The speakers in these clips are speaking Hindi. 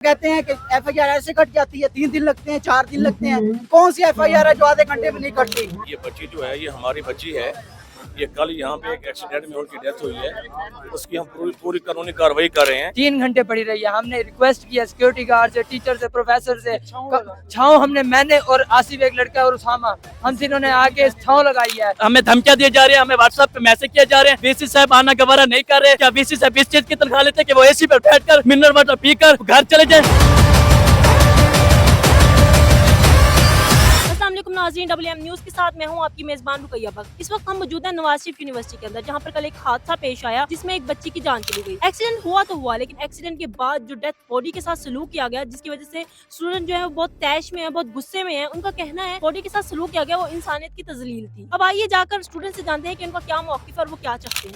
कहते हैं कि एफआईआर ऐसे कट जाती है, 3 दिन लगते हैं, 4 दिन लगते हैं। कौन सी एफआईआर है जो आधे घंटे में नहीं कटती? ये बच्ची जो है, ये हमारी बच्ची है। ये कल यहाँ पे एक एक्सीडेंट में उनकी डेथ हुई है, उसकी हम पूरी कानूनी कार्रवाई कर रहे हैं। 3 घंटे पड़ी रही है। हमने रिक्वेस्ट किया सिक्योरिटी गार्ड से, टीचर से, प्रोफेसर से। छाँव हमने, मैंने और आसिफ एक लड़का और उसामा, हम तीनों ने आके छाँव लगाई है। हमें धमकियां दिए जा रहे हैं, हमें व्हाट्सएप पे मैसेज किए जा रहे हैं। वीसी साहब आना गवारा नहीं कर रहे। क्या वीसी साहब इस चीज की तनख्वाह लेते कि वो एसी पर बैठकर मिनरल वाटर पीकर घर चले जाए? अस्सलामुअलैकुम नाज़रीन, WM न्यूज़ के साथ मैं हूं आपकी मेजबान रुकैया बख्श। इस वक्त हम मौजूद हैं नवाज शरीफ यूनिवर्सिटी के अंदर, जहां पर कल एक हादसा पेश आया जिसमें एक बच्ची की जान चली गई। एक्सीडेंट हुआ तो हुआ, लेकिन एक्सीडेंट के बाद जो डेथ बॉडी के साथ सलूक किया गया, जिसकी वजह से स्टूडेंट जो है वो बहुत तैश में है, बहुत गुस्से में है। उनका कहना है बॉडी के साथ सलूक किया गया वो इंसानियत की तजलील थी। अब आइए जाकर स्टूडेंट से जानते हैं कि उनका क्या मौक़िफ़ है और वो क्या चाहते हैं।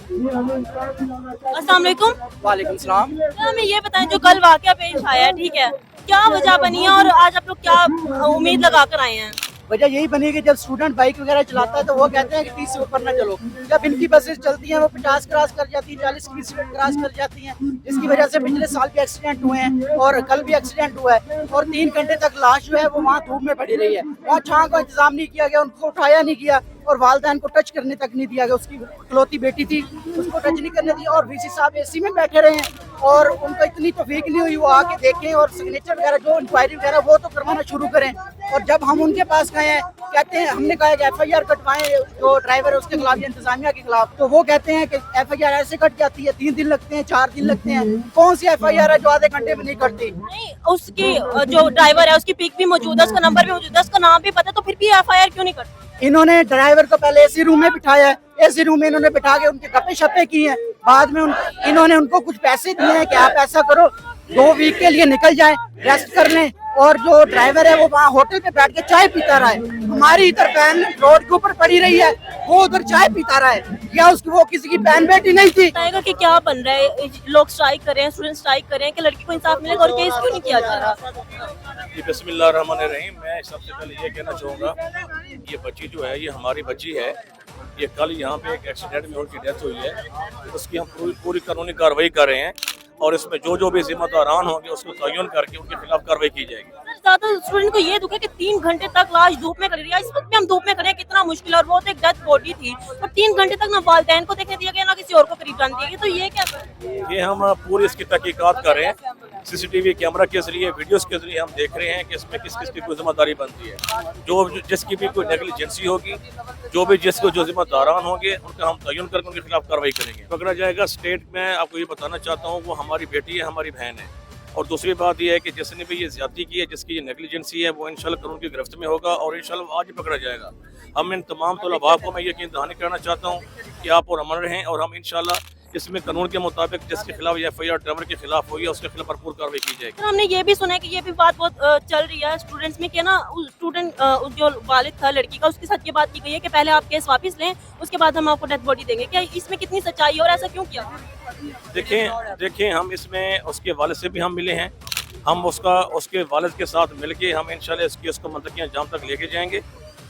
अस्सलामुअलैकुम। वालेकुम सलाम। हमें ये बताएं, जो कल वाक़या पेश आया, ठीक है, क्या वजह बनी है और आज आप लोग क्या उम्मीद लगा कर आए हैं? वजह यही बनी कि जब स्टूडेंट बाइक वगैरह चलाता है तो वो कहते हैं कि 30 से ऊपर ना चलो। जब इनकी बसेस चलती हैं वो 50 क्रॉस कर जाती हैं, 40 की स्पीड क्रॉस कर जाती हैं, जिसकी वजह से पिछले साल भी एक्सीडेंट हुए हैं और कल भी एक्सीडेंट हुआ है। और 3 घंटे तक लाश जो है वो वहाँ धूप में पड़ी रही है। वहाँ छाँ का इंतजाम नहीं किया गया, उनको उठाया नहीं गया और वालदैन को टच करने तक नहीं दिया गया। उसकी इकलौती बेटी थी, उसको टच नहीं करने दिया। और वीसी साहब एसी में बैठे रहे हैं और उनको इतनी तौफीक नहीं हुई वो आके देखें और सिग्नेचर वगैरह जो इंक्वायरी वगैरह वो तो करवाना शुरू करें। और जब हम उनके पास गए हैं, कहते हैं, हमने कहा कि एफआईआर कटवाएं जो ड्राइवर है उसके खिलाफ या इंतजामिया के खिलाफ, तो वो कहते हैं कि एफआईआर ऐसे कट जाती है, 3 दिन लगते हैं, 4 दिन लगते हैं। कौन सी एफआईआर है जो आधे घंटे में नहीं कटती? नहीं, उसकी जो ड्राइवर है उसकी पिक भी मौजूद है, उसका नंबर भी मौजूद है, उसका नाम भी पता है, तो फिर भी एफआईआर क्यों नहीं करती? इन्होंने ड्राइवर को पहले एसी रूम में बिठाया है, एसी रूम में इन्होंने बिठा के उनके गप्पे शप्पे किए हैं। बाद में इन्होंने उनको कुछ पैसे दिए हैं कि आप ऐसा करो 2 वीक के लिए निकल जाएं, रेस्ट कर लें। और जो ड्राइवर है वो वहाँ होटल पे बैठ के चाय पीता रहा है। हमारी इधर बहन रोड के ऊपर पड़ी रही है, वो उधर चाय पीता रहा है। या उसकी वो किसी की बहन बेटी नहीं थी? बताएगा कि क्या बन रहा है, लोग स्ट्राइक कर रहे हैं, स्टूडेंट स्ट्राइक कर रहे हैं कि लड़की को इंसाफ मिलेगा और केस क्यों नहीं किया जा रहा? जी बिस्मिल्लाहिर्रहमानिर्रहीम। मैं सबसे पहले ये कहना चाहूँगा, ये बच्ची जो है, ये हमारी बच्ची है। ये कल यहाँ पे एक एक्सीडेंट में उनकी डेथ हुई है, उसकी हम पूरी कानूनी कार्रवाई कर रहे हैं और इसमें जो भी जिम्मेदारान होंगे उसको तयन करके उनके खिलाफ कार्रवाई की जाएगी। ज्यादा स्टूडेंट को ये दुख है कि 3 घंटे तक लाश धूप में खड़ी रही है। इस वक्त भी हम धूप में खड़े हैं, कितना मुश्किल है। और वो तो एक डेथ बॉडी थी और 3 घंटे तक ना वालिदैन को देखने दिया गया, ना किसी और को करीब जाने दिया गया। तो ये क्या? ये हम पूरी इसकी तहकीकात कर रहे हैं, सीसीटीवी कैमरा के जरिए, वीडियोस के जरिए हम देख रहे हैं कि इसमें किस किस की कोई जिम्मेदारी बनती है। जिसकी भी कोई नेग्लिजेंसी होगी, जो भी जिसको जो जिम्मेदारान होंगे उनका हम तयन करके उनके खिलाफ कार्रवाई करेंगे, पकड़ा जाएगा। स्टेट में आपको ये बताना चाहता हूँ, वो हमारी बेटी है, हमारी बहन है। और दूसरी बात यह है कि जिसने भी ये ज्यादती की है, जिसकी ये नेग्लिजेंसी है, वो इंशाल्लाह कानून की गिरफ्त में होगा और इंशाल्लाह आज ही पकड़ा जाएगा। हम इन तमाम तलबा को मैं यकीन दहानी करना चाहता हूँ कि आप और अमन रहें और हम इंशाल्लाह इसमें कानून के मुताबिक जिसके खिलाफ एफआईआर ड्राइवर के खिलाफ हुई है उसके खिलाफ भरपूर कार्रवाई की जाएगी। तो हमने ये भी सुना है कि ये भी बात बहुत चल रही है स्टूडेंट्स में कि ना, स्टूडेंट जो वालिद था लड़की का, उसके साथ ये बात की गई है कि पहले आप केस वापस लें, उसके बाद हम आपको डेथ बॉडी देंगे। क्या इसमें कितनी सच्चाई है और ऐसा क्यों किया? देखें हम इसमें उसके वालिद से भी हम मिले हैं। हम उसके वालिद के साथ मिलके हम इंशाल्लाह इस केस को मंतकी अंजाम तक लेके जाएंगे।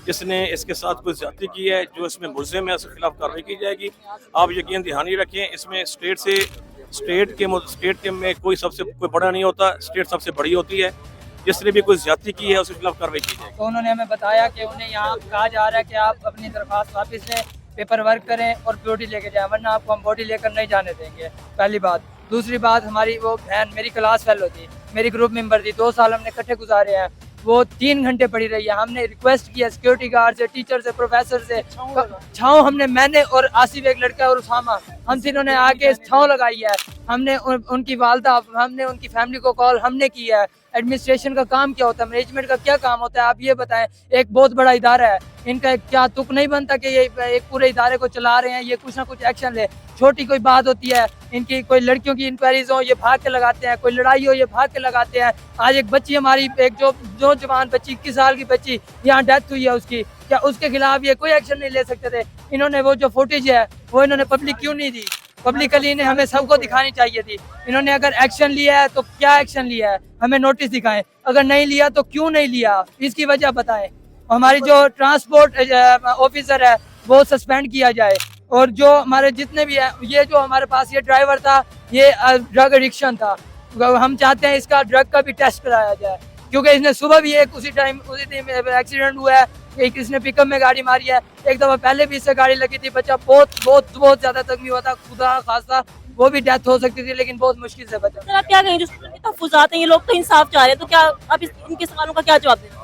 जिसने इसके साथ कोई ज्यादती की है, जो इसमें मुलजिम है, उसके खिलाफ कार्रवाई की जाएगी। आप यकीन दहानी रखें, इसमें स्टेट के में कोई बड़ा नहीं होता, स्टेट सबसे बड़ी होती है। जिसने भी कोई ज्यादती की है उसके खिलाफ कार्रवाई की जाएगी। तो उन्होंने हमें बताया कि उन्हें यहाँ कहा जा रहा है कि आप अपनी दरख्वास्त वापस लें, पेपर वर्क करें और बॉडी लेके जाएं, वरना आपको हम बॉडी लेकर नहीं जाने देंगे। पहली बात। दूसरी बात, हमारी वो बहन मेरी क्लास फेलो थी, मेरी ग्रुप मेंबर थी, 2 साल हमने इकट्ठे गुजारे हैं। वो 3 घंटे पड़ी रही है। हमने रिक्वेस्ट किया सिक्योरिटी गार्ड से, टीचर से, प्रोफेसर से। छाँव हमने, मैंने और आसिफ एक लड़का और उसामा, हम तीनों ने आके छाँव लगाई है। हमने उनकी वालदा, हमने उनकी फैमिली को कॉल हमने की है। एडमिनिस्ट्रेशन का काम क्या होता है, मैनेजमेंट का क्या काम होता है, आप ये बताएं। एक बहुत बड़ा इदारा है, इनका क्या तुक नहीं बनता कि ये एक पूरे इदारे को चला रहे हैं, ये कुछ ना कुछ एक्शन ले। छोटी कोई बात होती है, इनकी कोई लड़कियों की इंक्वायरीज हो, ये भाग के लगाते हैं, कोई लड़ाई हो, ये भाग के लगाते हैं। आज एक बच्ची हमारी, एक जो जवान बच्ची, 21 साल की बच्ची यहाँ डेथ हुई है उसकी, क्या उसके खिलाफ ये कोई एक्शन नहीं ले सकते थे? इन्होंने वो जो फुटेज है वो इन्होंने पब्लिक क्यों नहीं दी? पब्लिकली इन्हें हमें सबको दिखानी चाहिए थी। इन्होंने अगर एक्शन लिया है तो क्या एक्शन लिया है, हमें नोटिस दिखाएं। अगर नहीं लिया तो क्यों नहीं लिया, इसकी वजह बताएं। हमारी जो ट्रांसपोर्ट ऑफिसर है वो सस्पेंड किया जाए। और जो हमारे जितने भी है, ये जो हमारे पास ये ड्राइवर था, ये ड्रग एडिक्शन था, हम चाहते हैं इसका ड्रग का भी टेस्ट कराया जाए, क्योंकि इसने सुबह भी एक उसी टाइम एक्सीडेंट हुआ है, एक इसने पिकअप में गाड़ी मारी है, एक दफा पहले भी इससे गाड़ी लगी थी, बच्चा बहुत ज्यादा जख्मी हुआ था, खुदा खासा वो भी डेथ हो सकती थी, लेकिन बहुत मुश्किल से बचा। सर आप क्या कहेंगे, जो स्टूडेंट के तहफ्फुज़ात हैं, ये लोग तो इंसाफ चाह रहे हैं, तो क्या आप इनके सवालों का क्या जवाब देंगे?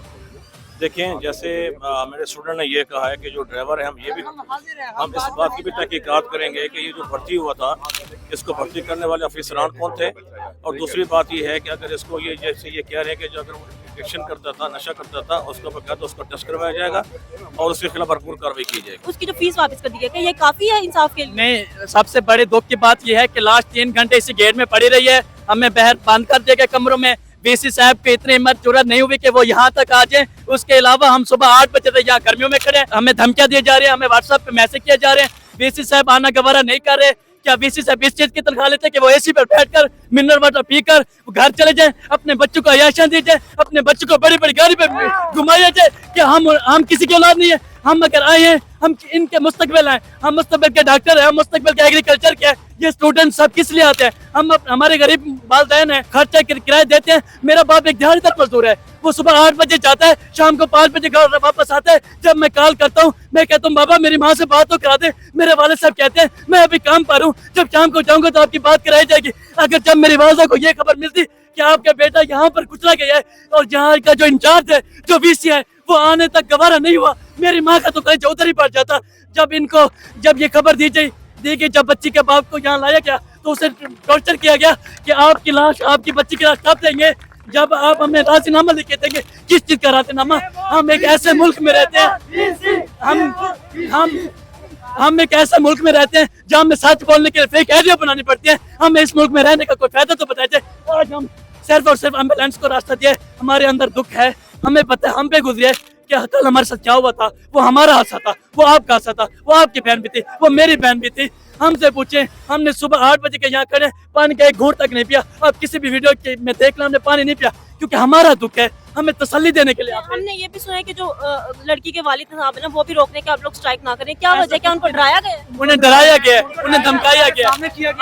देखें, जैसे मेरे स्टूडेंट ने ये कहा है कि जो ड्राइवर है, हम इस बात की भी तहकीकात करेंगे कि ये जो भर्ती हुआ था, इसको भर्ती करने वाले अफसरान कौन थे, और दूसरी बात ये है कि अगर इसको ये जैसे ये कह रहे हैं कि जो अगर वो एडिक्शन करता था, नशा करता था, उसको बकायदा तो उसको टेस्ट करवाया जाएगा और उसके खिलाफ भरपूर कार्रवाई की जाएगी। उसकी जो फीस वापस कर दी गई, ये काफी है इंसाफ के लिए? नहीं, सबसे बड़े दुख की बात यह है कि लास्ट 3 घंटे इसी गेट में पड़ी रही है, हमें बाहर बंद कर दिया गया कमरों में। वीसी साहब की इतनी हिम्मत जरूरत नहीं हुई कि वो यहाँ तक आ जाए। उसके अलावा हम सुबह 8 बजे तक यहाँ गर्मियों में खड़े हैं, हमें धमकियां दी जा रही है, हमें व्हाट्सएप पे मैसेज किए जा रहे हैं, वीसी साहब आना गवारा नहीं कर रहे। क्या वीसी साहब इस चीज की तनख्वाह लेते हैं कि वो एसी पर बैठकर मिनरल वाटर पीकर घर चले जाएं, अपने बच्चों को अयाशियां दी जाए, अपने बच्चों को बड़ी बड़ी गाड़ी पे घुमाया जाए? क्या हम किसी की औलाद नहीं है? हम अगर आए हैं, हम इनके मुस्तकबिल हैं, हम मुस्तकबिल के डॉक्टर हैं, हम मुस्तकबिल के एग्रीकल्चर के हैं। ये स्टूडेंट सब किस लिए आते हैं? हमारे गरीब वालिदैन हैं, खर्चा किराया देते हैं। मेरा बाप एक दिहाड़ीदार मजदूर है, वो सुबह 8 बजे जाता है, शाम को 5 बजे घर वापस आता है। जब मैं कॉल करता हूँ, मैं कहता हूँ बाबा मेरी माँ से बात तो करा दे, मेरे वालिद साहब कहते हैं मैं अभी काम पर हूँ, जब शाम को जाऊंगा तो आपकी बात कराई जाएगी। अगर जब मेरी वालिदा को ये खबर मिलती कि आपका बेटा यहाँ पर कुचला गया है और यहाँ का जो इंचार्ज है, जो वीसी है, वो आने तक गवारा नहीं हुआ, मेरी माँ का तो कहीं उधर ही पड़ जाता। जब ये खबर दी गई, जब बच्ची के बाप को यहाँ लाया गया तो उसे टॉर्चर किया गया कि आपकी लाश, आपकी बच्ची की लाश कब देंगे, जब आप हमें राजीनामा लिखे देंगे। किस चीज का राजीनामा? हम एक ऐसे मुल्क में रहते हैं, हम एक ऐसे मुल्क में रहते हैं जहाँ हमें सच बोलने के लिए फेक आइडिया बनानी पड़ती है। हमें इस मुल्क में रहने का कोई फायदा तो बताया जाए। आज हम सिर्फ और सिर्फ एम्बुलेंस को रास्ता दिए, हमारे अंदर दुख है, हमें पता है हम पे गुजरे कि कल हमारे साथ क्या हुआ था, वो हमारा हादसा था, वो आपका हादसा था, वो आपकी बहन भी थी, वो मेरी बहन भी थी। हमसे पूछे, हमने सुबह 8 बजे के यहाँ खड़े, पानी का एक घूंट तक नहीं पिया। आप किसी भी वीडियो में देख लें, हमने पानी नहीं पिया, क्योंकि हमारा दुख है, हमें तसल्ली देने के लिए। हमने ये भी सुना है कि जो लड़की के वालिद साहब है ना, वो भी रोकने के आप लोग स्ट्राइक ना करें, क्या वजह? क्या उनको डराया गया? उन्हें डराया गया, उन्हें धमकाया गया।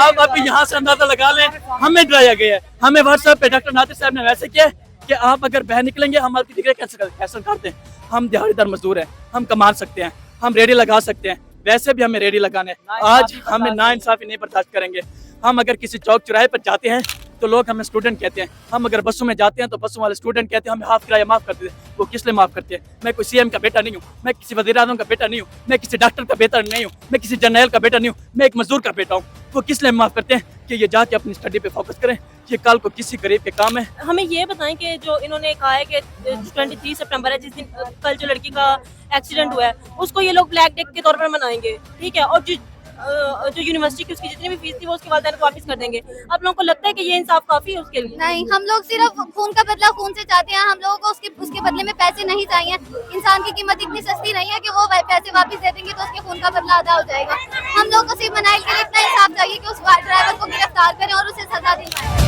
अब अभी यहाँ से अंदाजा लगा लें, हमें डराया गया है। हमें व्हाट्सएप पे डॉक्टर नादिर साहब ने वैसे किया कि आप अगर बाहर निकलेंगे हम आपकी डिग्री कैंसिल करते हैं। हम दिहाड़ीदार मजदूर हैं, हम कमा सकते हैं, हम रेडी लगा सकते हैं, वैसे भी हमें रेडी लगाने। आज हमें नाइंसाफी नहीं बर्दाश्त करेंगे। हम अगर किसी चौक चौराहे पर जाते हैं तो लोग हमें स्टूडेंट कहते हैं, हम अगर बसों में जाते हैं तो बसों वाले स्टूडेंट कहते हैं हमें हाफ किराया माफ कर देते हैं। वो किस लिए माफ करते हैं? मैं कोई सीएम का बेटा नहीं हूँ, मैं किसी वज़ीर आज़म का बेटा नहीं हूँ, मैं किसी डॉक्टर का बेटा नहीं हूँ, मैं किसी जर्नल का बेटा नहीं हूँ, मैं एक मजदूर का बेटा हूँ। वो किस लिए माफ करते हैं? कि ये जाके अपनी स्टडी पे फोकस करें, ये कल को किसी गरीब के काम है। हमें ये बताएं कि जो इन्होंने कहा है कि 23 सितंबर है, जिस दिन कल जो लड़की का एक्सीडेंट हुआ है, उसको ये लोग ब्लैक डे के तौर पर मनाएंगे, ठीक है, और जो यूनिवर्सिटी की उसकी जितनी भी फीस थी वो उसके वालिदैन को वापस कर देंगे। आप लोगों को लगता है कि ये इंसाफ काफी है उसके लिए? नहीं, हम लोग सिर्फ खून का बदला खून से चाहते हैं। हम लोगों को उसके बदले में पैसे नहीं चाहिए। इंसान की कीमत इतनी सस्ती नहीं है कि वो पैसे वापस दे देंगे तो उसके खून का बदला अदा हो जाएगा। हम लोगों को सिर्फ मनाइल के लिए इतना इंसाफ चाहिए कि उस ड्राइवर को गिरफ्तार करें और उसे सजा दिलवाएं।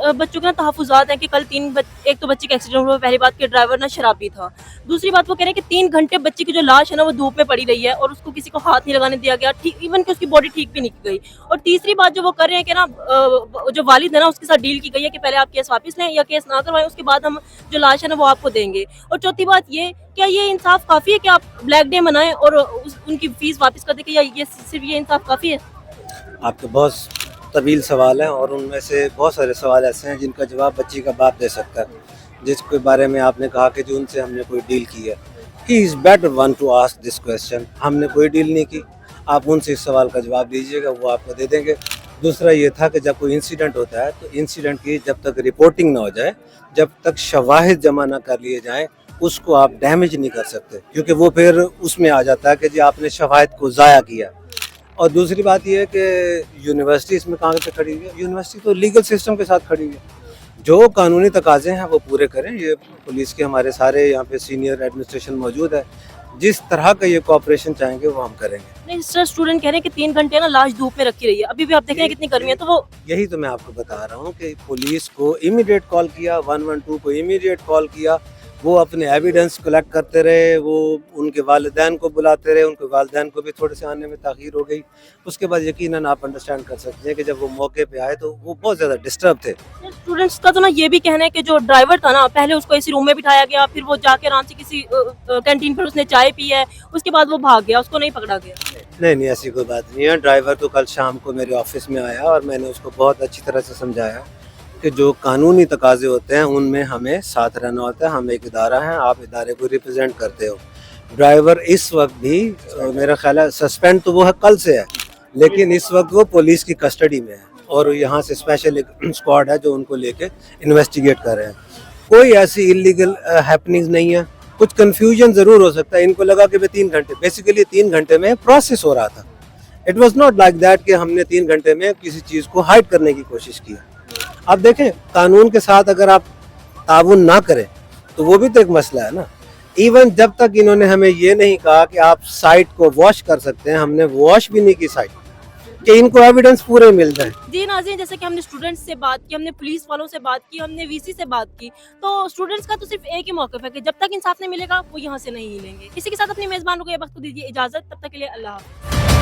बच्चों के ना तहफुजात हैं कि कल एक तो बच्चे का एक्सीडेंट हुआ, पहली बात कि ड्राइवर ना शराबी था, दूसरी बात वो कह रहे हैं कि 3 घंटे बच्ची की जो लाश है ना वो धूप में पड़ी रही है और उसको किसी को हाथ नहीं लगाने दिया गया, ठीक इवन कि उसकी बॉडी ठीक भी नहीं की गई। और तीसरी बात जो वो कर रहे हैं कि ना जो वालिद है ना उसके साथ डील की गई है कि पहले आप केस वापस लें या केस ना करवाएं, उसके बाद हम जो लाश है ना वो आपको देंगे। और चौथी बात ये, क्या ये इंसाफ काफी है कि आप ब्लैक डे मनाएं और उनकी फीस वापस कर दें, या ये सिर्फ ये इंसाफ काफी है? आपके बहुत तवील सवाल हैं और उनमें से बहुत सारे सवाल ऐसे हैं जिनका जवाब बच्ची का बाप दे सकता है। जिसके बारे में आपने कहा कि जो उनसे हमने कोई डील की है, he is better one two ask this question. हमने कोई डील नहीं की, आप उनसे इस सवाल का जवाब दीजिएगा, वो आपको दे देंगे। दूसरा ये था कि जब कोई इंसिडेंट होता है तो इंसिडेंट की जब तक रिपोर्टिंग ना हो जाए, जब तक शवाहिद जमा ना कर लिए जाएँ, उसको आप डैमेज नहीं कर सकते, क्योंकि वो फिर उसमें आ जाता है कि जी आपने शवाहिद को ज़ाया किया। और दूसरी बात यह है कि यूनिवर्सिटी इसमें कहाँ पे खड़ी हुई है? यूनिवर्सिटी तो लीगल सिस्टम के साथ खड़ी हुई है। जो कानूनी तकाजे हैं वो पूरे करें। ये पुलिस के हमारे सारे यहाँ पे सीनियर एडमिनिस्ट्रेशन मौजूद है, जिस तरह का ये कोऑपरेशन चाहेंगे वो हम करेंगे। नहीं सर, स्टूडेंट कह रहे हैं कि 3 घंटे ना लाश धूप में रखी रही है, अभी भी आप देख रहे हैं कितनी गर्मी है, तो वो यही तो मैं आपको बता रहा हूँ कि पुलिस को इमीडिएट कॉल किया, 112 को इमीडिएट कॉल किया, वो अपने एविडेंस कलेक्ट करते रहे, वो उनके वालिदैन को बुलाते रहे, उनके वालिदैन को भी थोड़े से आने में ताख़ीर हो गई। उसके बाद यकीनन आप अंडरस्टैंड कर सकते हैं कि जब वो मौके पे आए तो वो बहुत ज़्यादा डिस्टर्ब थे। स्टूडेंट्स का तो ना ये भी कहना है कि जो ड्राइवर था ना, पहले उसको इसी रूम में बिठाया गया, फिर वो जाके आराम से किसी कैंटीन पर उसने चाय पी है, उसके बाद वो भाग गया, उसको नहीं पकड़ा गया। नहीं, ऐसी कोई बात नहीं है। ड्राइवर तो कल शाम को मेरे ऑफिस में आया और मैंने उसको बहुत अच्छी तरह से समझाया कि जो कानूनी तकाजे होते हैं उनमें हमें साथ रहना होता है। हम एक इदारा हैं, आप इदारे को रिप्रेजेंट करते हो। ड्राइवर इस वक्त भी मेरा ख्याल है सस्पेंड तो वो है कल से है, लेकिन इस वक्त वो पुलिस की कस्टडी में है और यहाँ से स्पेशल एक स्क्वाड है जो उनको लेके इन्वेस्टिगेट कर रहे हैं। कोई ऐसी इलीगल हैपनिंग्स नहीं है। कुछ कंफ्यूजन ज़रूर हो सकता है, इनको लगा कि 3 घंटे, बेसिकली 3 घंटे में प्रोसेस हो रहा था। It was not like that कि हमने 3 घंटे में किसी चीज़ को हाइड करने की कोशिश की। अब देखें, कानून के साथ अगर आप ताउन ना करें तो वो भी तो एक मसला है ना। इवन जब तक इन्होंने हमें ये नहीं कहा कि आप साइट को वॉश कर सकते हैं, हमने वॉश भी नहीं की साइट, कि इनको एविडेंस पूरे मिल जाए। जी नाज़रीन, जैसे कि हमने स्टूडेंट्स से बात की, हमने पुलिस वालों से बात की, हमने वीसी से बात की, तो स्टूडेंट्स का तो सिर्फ एक ही मौक़िफ़ है कि जब तक इंसाफ नहीं मिलेगा वो यहाँ से नहीं हिलेंगे। इसी के साथ अपनी मेज़बान को ये वक्त दीजिए इजाज़त, तब तक के लिए अल्लाह हाफ़िज़।